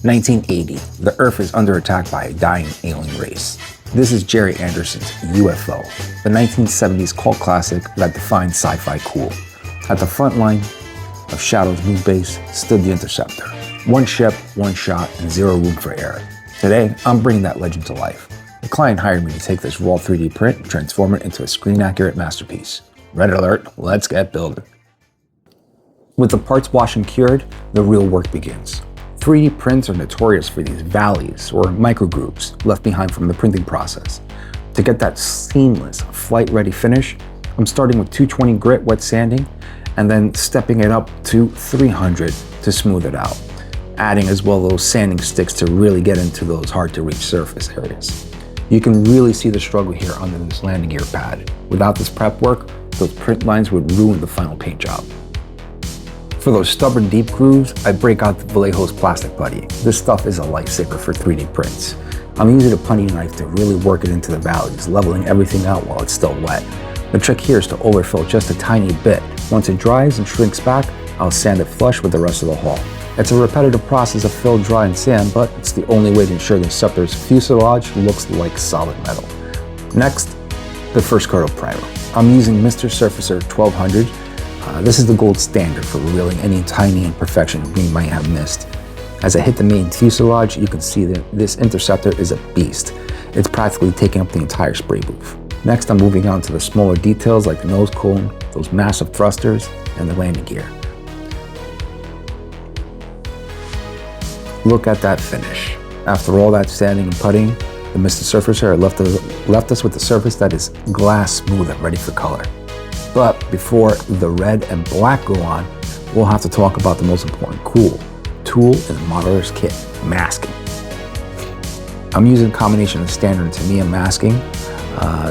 1980, the Earth is under attack by a dying alien race. This is Gerry Anderson's UFO, the 1970s cult classic that defined sci-fi cool. At the front line of SHADO's moon base stood the Interceptor. One ship, one shot, and zero room for error. Today, I'm bringing that legend to life. The client hired me to take this raw 3D print and transform it into a screen-accurate masterpiece. Red alert, let's get building. With the parts washed and cured, the real work begins. 3D prints are notorious for these valleys or microgrooves left behind from the printing process. To get that seamless, flight-ready finish, I'm starting with 220 grit wet sanding and then stepping it up to 300 to smooth it out, adding as well those sanding sticks to really get into those hard-to-reach surface areas. You can really see the struggle here under this landing gear pad. Without this prep work, those print lines would ruin the final paint job. For those stubborn deep grooves, I break out the Vallejo's plastic putty. This stuff is a lifesaver for 3D prints. I'm using a putty knife to really work it into the valleys, leveling everything out while it's still wet. The trick here is to overfill just a tiny bit. Once it dries and shrinks back, I'll sand it flush with the rest of the hull. It's a repetitive process of fill, dry, and sand, but it's the only way to ensure the Interceptor's fuselage looks like solid metal. Next, the first coat of primer. I'm using Mr. Surfacer 1200. This is the gold standard for revealing any tiny imperfections we might have missed. As I hit the main fuselage, you can see that this Interceptor is a beast. It's practically taking up the entire spray booth. Next, I'm moving on to the smaller details like the nose cone, those massive thrusters, and the landing gear. Look at that finish. After all that sanding and putting, the Mr. Surfacer left us with a surface that is glass smooth and ready for color. But before the red and black go on, we'll have to talk about the most important tool in the modeler's kit, masking. I'm using a combination of standard and Tamiya masking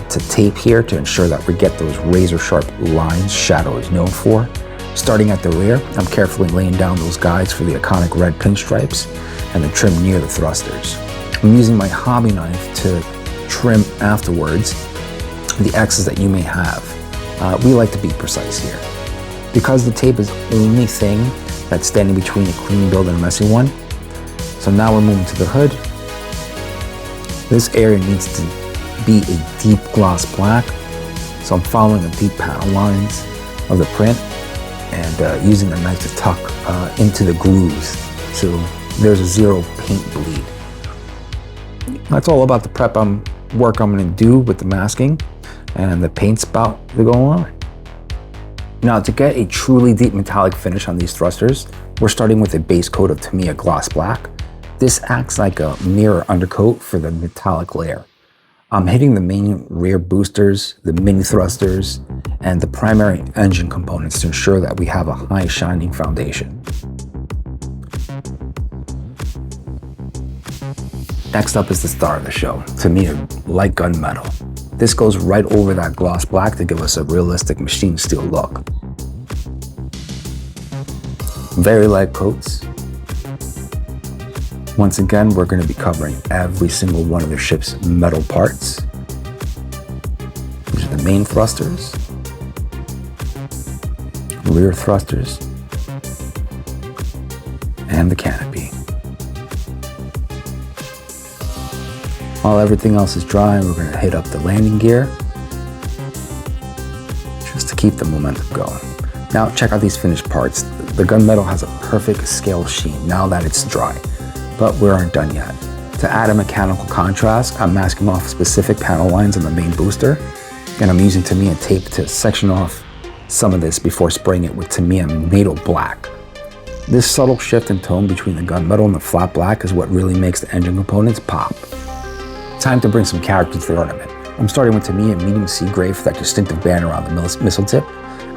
to tape here to ensure that we get those razor sharp lines SHADO is known for. Starting at the rear, I'm carefully laying down those guides for the iconic red pinstripes and the trim near the thrusters. I'm using my hobby knife to trim afterwards the X's that you may have. We like to be precise here. Because the tape is the only thing that's standing between a clean build and a messy one. So now we're moving to the hood. This area needs to be a deep gloss black. So I'm following the deep panel lines of the print and using the knife to tuck into the grooves so there's a zero paint bleed. That's all about the prep work I'm going to do with the masking and the paint spout to go on. Now, to get a truly deep metallic finish on these thrusters, we're starting with a base coat of Tamiya gloss black. This acts like a mirror undercoat for the metallic layer. I'm hitting the main rear boosters, the mini thrusters, and the primary engine components to ensure that we have a high shining foundation. Next up is the star of the show, Tamiya light gunmetal. This goes right over that gloss black to give us a realistic machine steel look. Very light coats. Once again, we're going to be covering every single one of the ship's metal parts. These are the main thrusters, rear thrusters, and the canopy. While everything else is dry, we're going to hit up the landing gear just to keep the momentum going. Now check out these finished parts. The gunmetal has a perfect scale sheen now that it's dry, but we aren't done yet. To add a mechanical contrast, I'm masking off specific panel lines on the main booster, and I'm using Tamiya tape to section off some of this before spraying it with Tamiya NATO black. This subtle shift in tone between the gunmetal and the flat black is what really makes the engine components pop. Time to bring some character to the ornament. I'm starting with Tamiya medium sea gray for that distinctive band around the missile tip.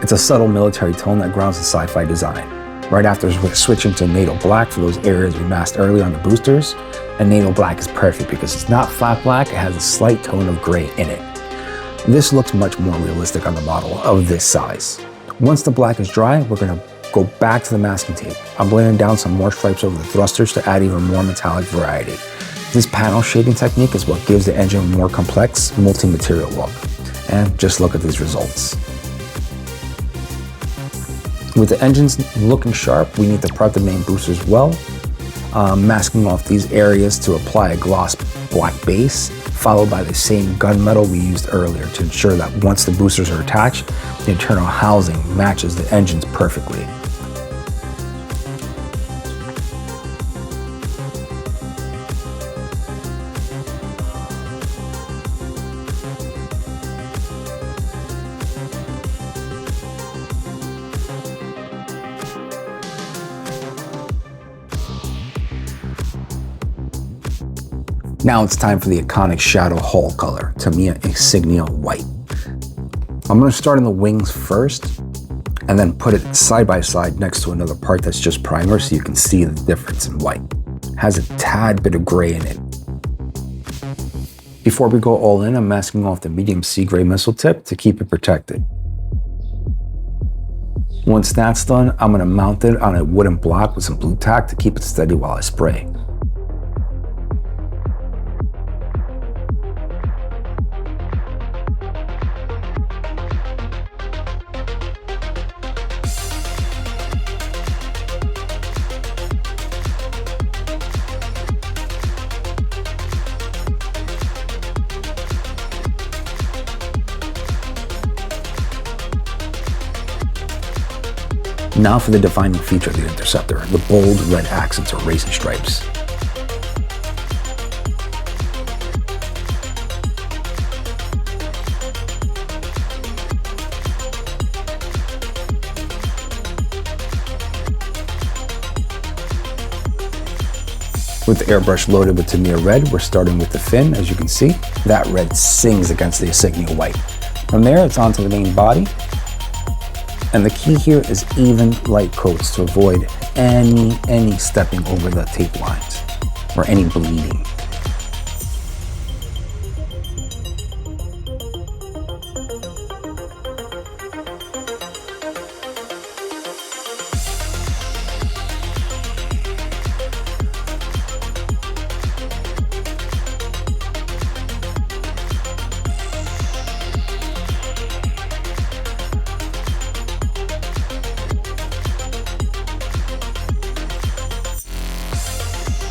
It's a subtle military tone that grounds the sci-fi design. Right after, we're switching to NATO black for those areas we masked earlier on the boosters. And NATO black is perfect because it's not flat black, it has a slight tone of gray in it. This looks much more realistic on the model of this size. Once the black is dry, we're going to go back to the masking tape. I'm laying down some more stripes over the thrusters to add even more metallic variety. This panel shading technique is what gives the engine a more complex, multi-material look. And just look at these results. With the engines looking sharp, we need to prep the main boosters well. masking off these areas to apply a gloss black base, followed by the same gunmetal we used earlier to ensure that once the boosters are attached, the internal housing matches the engines perfectly. Now it's time for the iconic SHADO hull color, Tamiya Insignia White. I'm going to start on the wings first, and then put it side by side next to another part that's just primer so you can see the difference in white. It has a tad bit of gray in it. Before we go all in, I'm masking off the medium sea gray missile tip to keep it protected. Once that's done, I'm going to mount it on a wooden block with some blue tack to keep it steady while I spray. Now for the defining feature of the Interceptor, the bold red accents or racing stripes. With the airbrush loaded with Tamiya red, we're starting with the fin. As you can see, that red sings against the Insignia white. From there, it's onto the main body. And the key here is even light coats to avoid any stepping over the tape lines or any bleeding.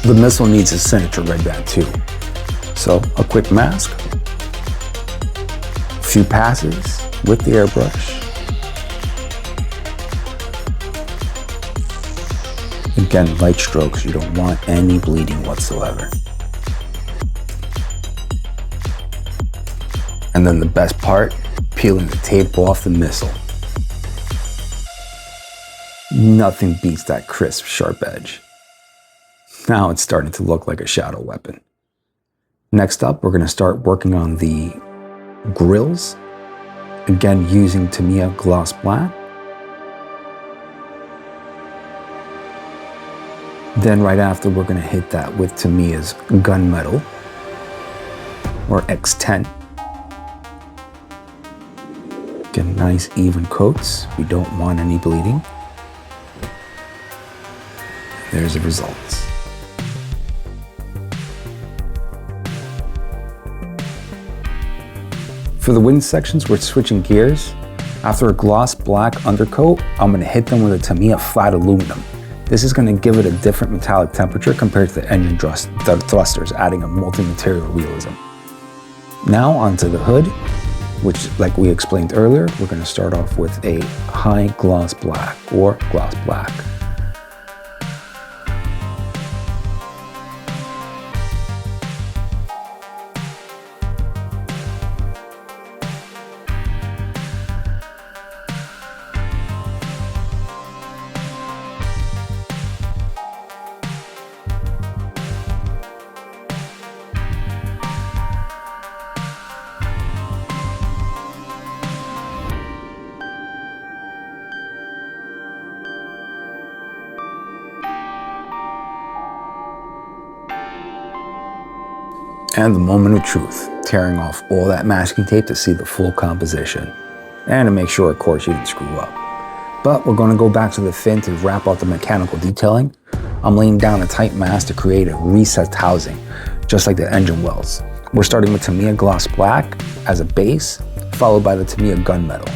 The missile needs a signature red band too. So a quick mask, a few passes with the airbrush. Again, light strokes, you don't want any bleeding whatsoever. And then the best part, peeling the tape off the missile. Nothing beats that crisp, sharp edge. Now it's starting to look like a shadow weapon. Next up, we're going to start working on the grills. Again, using Tamiya gloss black. Then right after, we're going to hit that with Tamiya's gunmetal, or X10. Get nice even coats. We don't want any bleeding. There's the results. For the wing sections, we're switching gears. After a gloss black undercoat, I'm going to hit them with a Tamiya flat aluminum. This is going to give it a different metallic temperature compared to the engine thrusters, adding a multi-material realism. Now onto the hood, which, like we explained earlier, we're going to start off with a high gloss black or gloss black. And the moment of truth, tearing off all that masking tape to see the full composition. And to make sure, of course, you didn't screw up. But we're going to go back to the fin to wrap up the mechanical detailing. I'm laying down a tight mask to create a recessed housing, just like the engine wells. We're starting with Tamiya gloss black as a base, followed by the Tamiya gunmetal.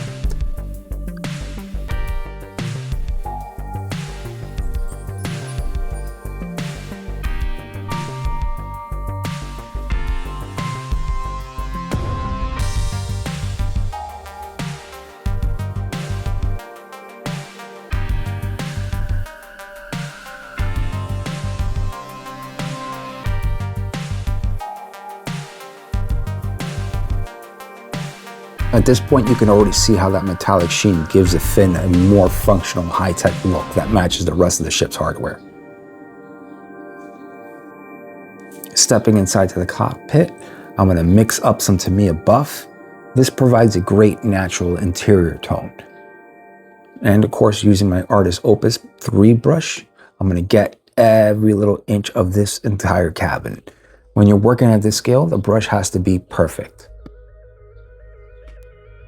At this point, you can already see how that metallic sheen gives the fin a more functional, high-tech look that matches the rest of the ship's hardware. Stepping inside to the cockpit, I'm going to mix up some Tamiya buff. This provides a great natural interior tone. And of course, using my Artist Opus 3 brush, I'm going to get every little inch of this entire cabin. When you're working at this scale, the brush has to be perfect.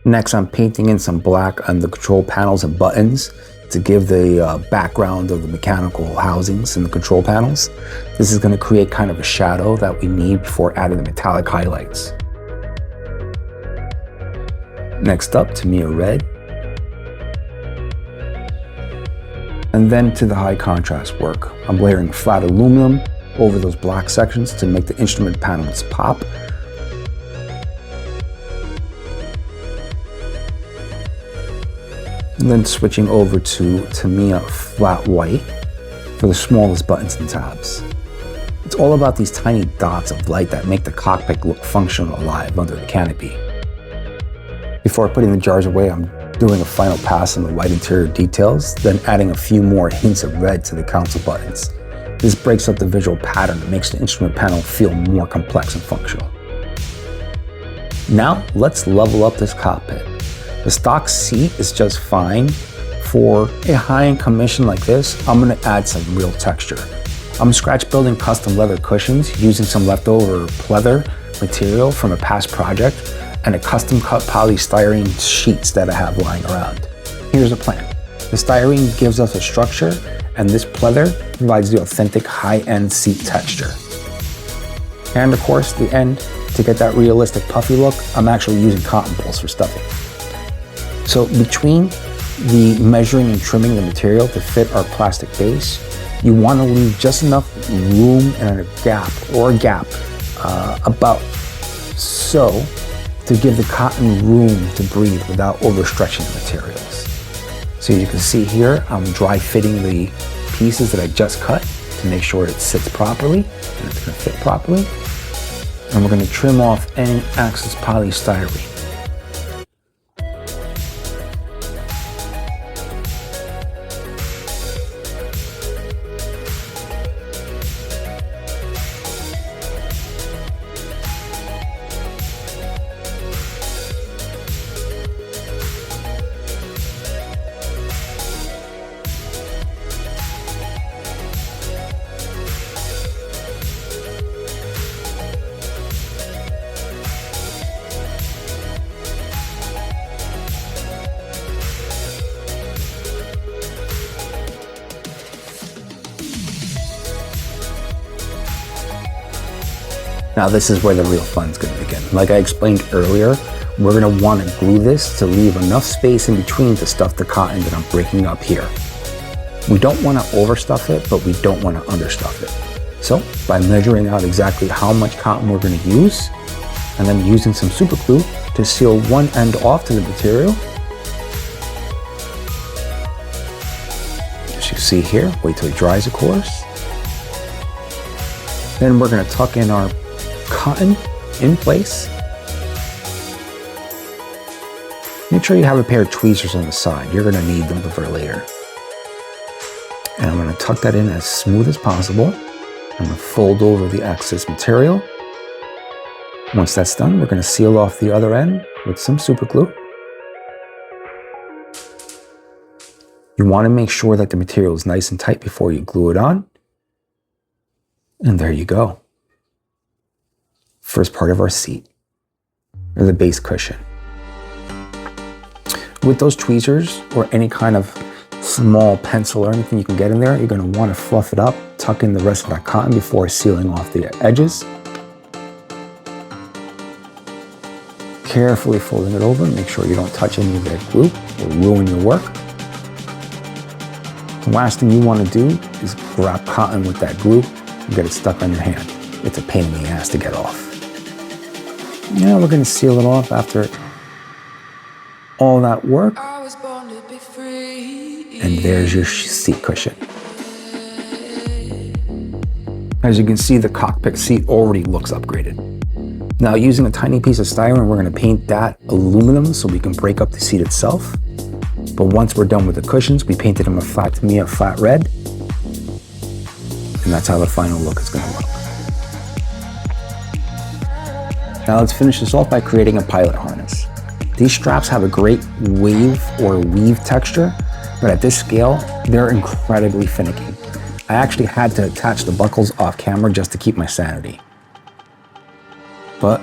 Next, I'm painting in some black on the control panels and buttons to give the background of the mechanical housings and the control panels. This is going to create kind of a shadow that we need before adding the metallic highlights. Next up, Tamiya red. And then to the high contrast work. I'm layering flat aluminum over those black sections to make the instrument panels pop. And then switching over to Tamiya flat white for the smallest buttons and tabs. It's all about these tiny dots of light that make the cockpit look functional alive under the canopy. Before putting the jars away, I'm doing a final pass on the white interior details, then adding a few more hints of red to the console buttons. This breaks up the visual pattern and makes the instrument panel feel more complex and functional. Now, let's level up this cockpit. The stock seat is just fine. For a high-end commission like this, I'm gonna add some real texture. I'm scratch building custom leather cushions using some leftover pleather material from a past project and a custom cut polystyrene sheets that I have lying around. Here's the plan. The styrene gives us a structure and this pleather provides the authentic high-end seat texture. And of course, the end, to get that realistic puffy look, I'm actually using cotton balls for stuffing. So between the measuring and trimming the material to fit our plastic base, you want to leave just enough room and a gap about so to give the cotton room to breathe without overstretching the materials. So you can see here, I'm dry fitting the pieces that I just cut to make sure it sits properly and it's going to fit properly. And we're going to trim off any excess polystyrene. Now this is where the real fun's gonna begin. Like I explained earlier, we're gonna wanna glue this to leave enough space in between to stuff the cotton that I'm breaking up here. We don't wanna overstuff it, but we don't wanna understuff it. So by measuring out exactly how much cotton we're gonna use, and then using some super glue to seal one end off to the material. As you see here, wait till it dries of course. Then we're gonna tuck in our cotton in place. Make sure you have a pair of tweezers on the side. You're gonna need them for later. And I'm gonna tuck that in as smooth as possible. I'm gonna fold over the excess material. Once that's done, we're gonna seal off the other end with some super glue. You wanna make sure that the material is nice and tight before you glue it on. And there you go. First part of our seat, or the base cushion. With those tweezers or any kind of small pencil or anything you can get in there, you're gonna wanna fluff it up, tuck in the rest of that cotton before sealing off the edges. Carefully folding it over, make sure you don't touch any of that glue or ruin your work. The last thing you wanna do is grab cotton with that glue and get it stuck on your hand. It's a pain in the ass to get off. Now we're gonna seal it off after all that work. And there's your seat cushion. As you can see, the cockpit seat already looks upgraded. Now, using a tiny piece of styrene, we're going to paint that aluminum so we can break up the seat itself. But once we're done with the cushions, we painted them a flat red. And that's how the final look is going to look. Now let's finish this off by creating a pilot harness. These straps have a great wave or weave texture, but at this scale, they're incredibly finicky. I actually had to attach the buckles off camera just to keep my sanity. But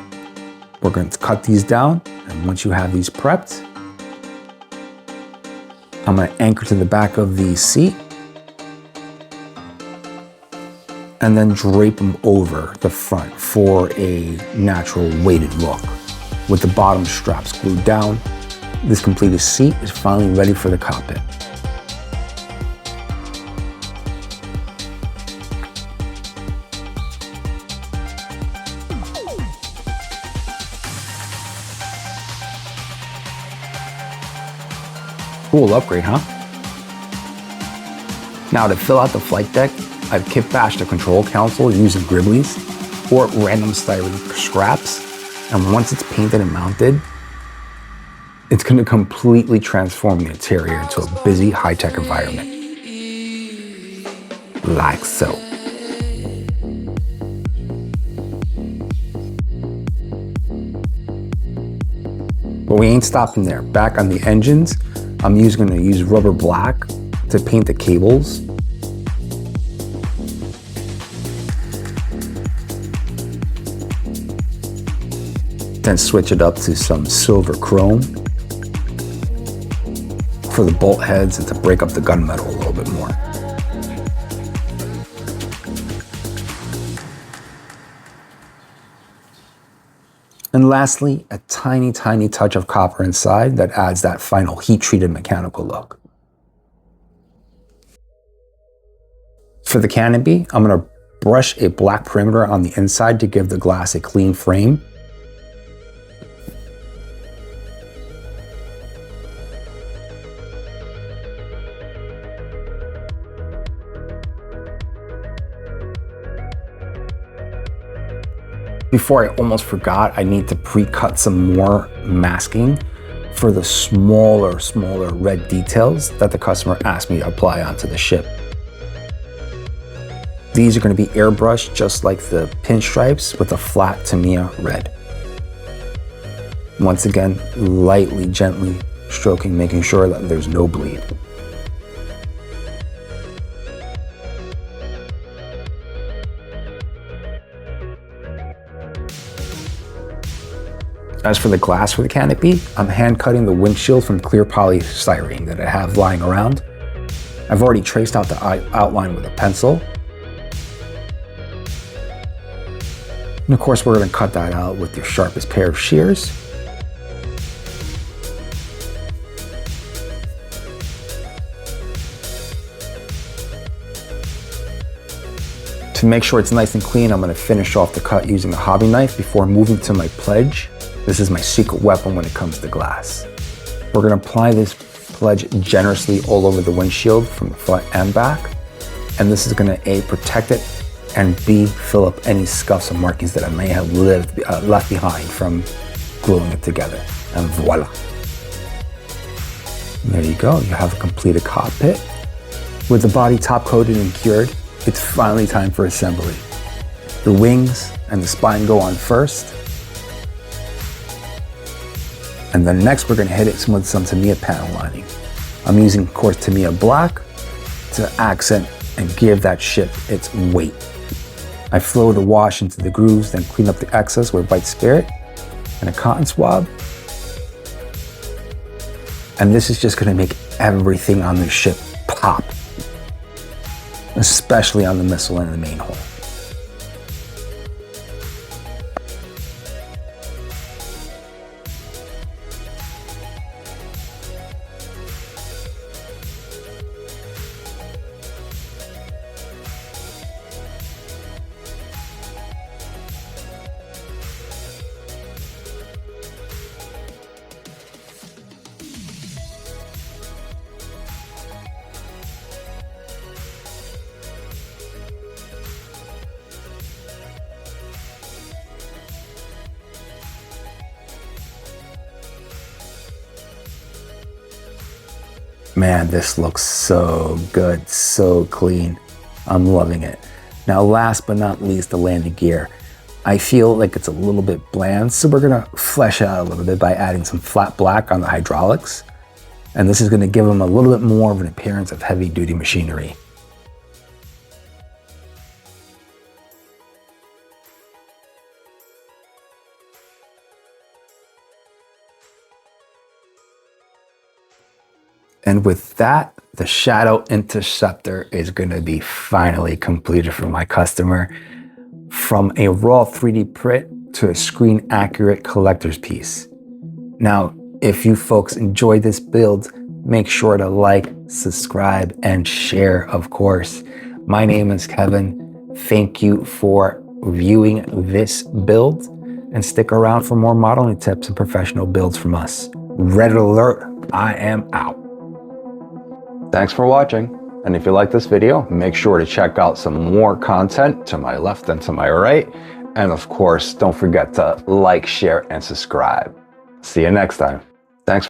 we're going to cut these down, and once you have these prepped, I'm going to anchor to the back of the seat and then drape them over the front for a natural weighted look. With the bottom straps glued down, this completed seat is finally ready for the cockpit. Cool upgrade, huh? Now to fill out the flight deck, I've kit bashed the control console using Griblies or random styrene scraps, and once it's painted and mounted, it's going to completely transform the interior into a busy, high-tech environment. Like so. But we ain't stopping there. Back on the engines, I'm going to use rubber black to paint the cables. Then switch it up to some silver chrome for the bolt heads and to break up the gunmetal a little bit more. And lastly, a tiny, tiny touch of copper inside that adds that final heat-treated mechanical look. For the canopy, I'm going to brush a black perimeter on the inside to give the glass a clean frame. Before I almost forgot, I need to pre-cut some more masking for the smaller red details that the customer asked me to apply onto the ship. These are going to be airbrushed just like the pinstripes with a flat Tamiya red. Once again, lightly, gently stroking, making sure that there's no bleed. As for the glass for the canopy, I'm hand cutting the windshield from clear polystyrene that I have lying around. I've already traced out the outline with a pencil. And of course, we're going to cut that out with your sharpest pair of shears. To make sure it's nice and clean, I'm going to finish off the cut using a hobby knife before moving to my pledge. This is my secret weapon when it comes to glass. We're going to apply this pledge generously all over the windshield from the front and back. And this is going to A, protect it, and B, fill up any scuffs and markings that I may have left behind from gluing it together. And voila. And there you go, you have a completed cockpit. With the body top coated and cured, it's finally time for assembly. The wings and the spine go on first. And then next we're going to hit it with some Tamiya panel lining. I'm using, of course, Tamiya black to accent and give that ship its weight. I flow the wash into the grooves, then clean up the excess with white spirit and a cotton swab. And this is just going to make everything on the ship pop, especially on the missile and the main hull. Man, this looks so good, so clean. I'm loving it. Now, last but not least, the landing gear. I feel like it's a little bit bland, so we're gonna flesh it out a little bit by adding some flat black on the hydraulics. And this is gonna give them a little bit more of an appearance of heavy duty machinery. And with that, the SHADO Interceptor is going to be finally completed for my customer. From a raw 3D print to a screen accurate collector's piece. Now, if you folks enjoyed this build, make sure to like, subscribe, and share, of course. My name is Kevin. Thank you for viewing this build, and stick around for more modeling tips and professional builds from us. Red alert, I am out. Thanks for watching, and if you like this video, make sure to check out some more content to my left and to my right, and of course, don't forget to like, share, and subscribe. See you next time. Thanks.